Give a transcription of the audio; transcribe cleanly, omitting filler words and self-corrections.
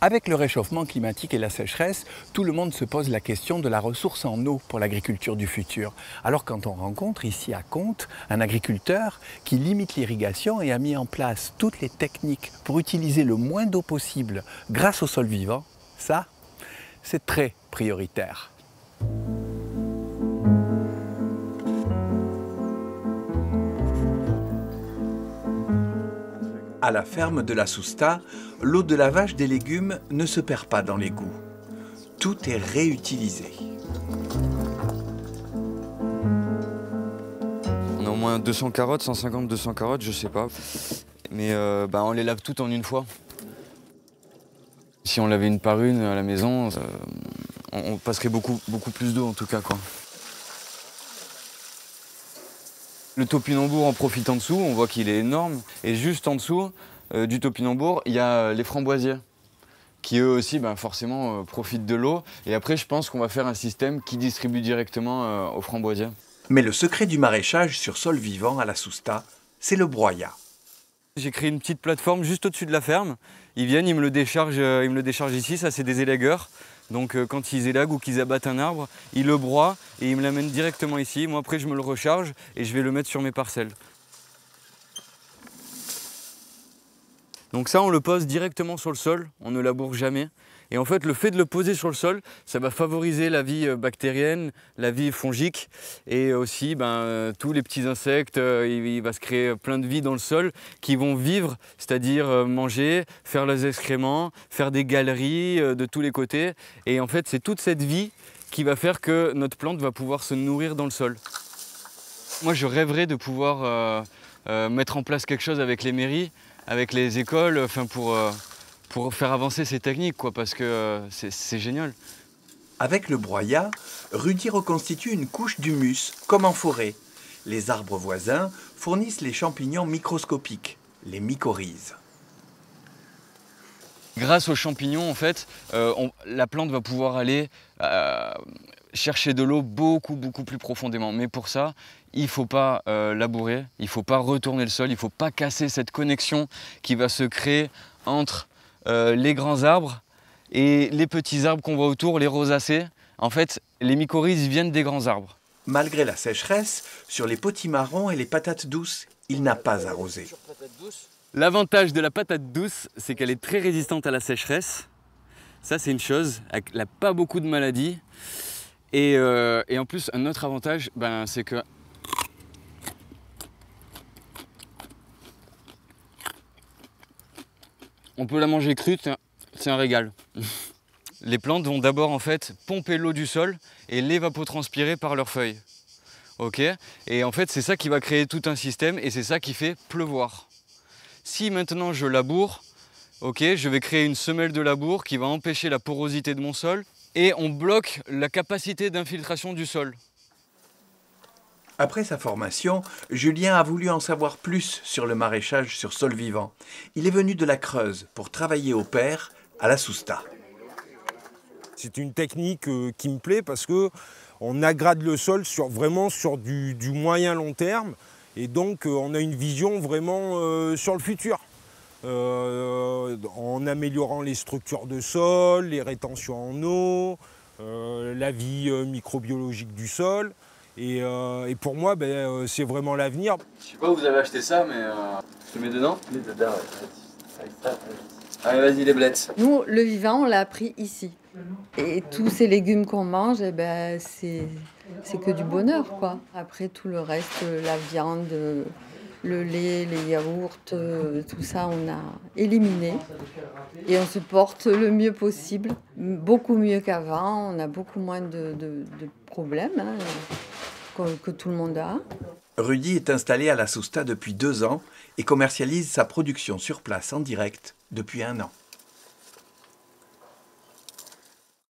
Avec le réchauffement climatique et la sécheresse, tout le monde se pose la question de la ressource en eau pour l'agriculture du futur. Alors quand on rencontre ici à Contes un agriculteur qui limite l'irrigation et a mis en place toutes les techniques pour utiliser le moins d'eau possible grâce au sol vivant, ça, c'est très prioritaire. À la ferme de la Sousta, l'eau de lavage des légumes ne se perd pas dans l'égout. Tout est réutilisé. On a au moins 200 carottes, 150-200 carottes, je sais pas. Mais on les lave toutes en une fois. Si on lavait une par une à la maison, on passerait beaucoup plus d'eau en tout cas, quoi. Le topinambour en profite en dessous, on voit qu'il est énorme. Et juste en dessous du topinambour, il y a les framboisiers, qui eux aussi forcément profitent de l'eau. Et après, je pense qu'on va faire un système qui distribue directement aux framboisiers. Mais le secret du maraîchage sur sol vivant à la Sousta, c'est le broyat. J'ai créé une petite plateforme juste au-dessus de la ferme. Ils viennent, ils me le déchargent ici, ça c'est des élagueurs. Donc quand ils élaguent ou qu'ils abattent un arbre, ils le broient et ils me l'amènent directement ici. Moi après je me le recharge et je vais le mettre sur mes parcelles. Donc ça on le pose directement sur le sol, on ne laboure jamais. Et en fait le fait de le poser sur le sol, ça va favoriser la vie bactérienne, la vie fongique et aussi tous les petits insectes, il va se créer plein de vie dans le sol qui vont vivre, c'est-à-dire manger, faire leurs excréments, faire des galeries de tous les côtés. Et en fait c'est toute cette vie qui va faire que notre plante va pouvoir se nourrir dans le sol. Moi je rêverais de pouvoir mettre en place quelque chose avec les mairies, avec les écoles, pour faire avancer ces techniques, parce que c'est génial. Avec le broyat, Rudy reconstitue une couche d'humus, comme en forêt. Les arbres voisins fournissent les champignons microscopiques, les mycorhizes. Grâce aux champignons, en fait, la plante va pouvoir aller chercher de l'eau beaucoup plus profondément. Mais pour ça, il ne faut pas labourer, il ne faut pas retourner le sol, il ne faut pas casser cette connexion qui va se créer entre les grands arbres et les petits arbres qu'on voit autour, les rosacées. En fait, les mycorhizes viennent des grands arbres. Malgré la sécheresse, sur les potimarrons et les patates douces, il n'a pas arrosé. L'avantage de la patate douce, c'est qu'elle est très résistante à la sécheresse. Ça, c'est une chose. Elle n'a pas beaucoup de maladies. Et en plus, un autre avantage, c'est que on peut la manger crue, c'est un régal. Les plantes vont d'abord en fait pomper l'eau du sol et l'évapotranspirer par leurs feuilles. Ok ? Et en fait, c'est ça qui va créer tout un système et c'est ça qui fait pleuvoir. Si maintenant je laboure, je vais créer une semelle de labour qui va empêcher la porosité de mon sol et on bloque la capacité d'infiltration du sol. Après sa formation, Julien a voulu en savoir plus sur le maraîchage sur sol vivant. Il est venu de la Creuse pour travailler au pair à la Sousta. C'est une technique qui me plaît parce qu'on agrade le sol vraiment sur du moyen long terme et donc on a une vision vraiment sur le futur. En améliorant les structures de sol, les rétentions en eau, la vie microbiologique du sol. Et pour moi, c'est vraiment l'avenir. Je sais pas où vous avez acheté ça, mais je te mets dedans. Mets dedans, ouais. Allez, vas-y les blettes. Nous, le vivant, on l'a appris ici. Et tous ces légumes qu'on mange, c'est que du bonheur, quoi. Après, tout le reste, la viande, le lait, les yaourts, tout ça, on a éliminé. Et on se porte le mieux possible, beaucoup mieux qu'avant. On a beaucoup moins de problèmes que tout le monde a. Rudy est installé à la Sousta depuis 2 ans et commercialise sa production sur place en direct depuis 1 an.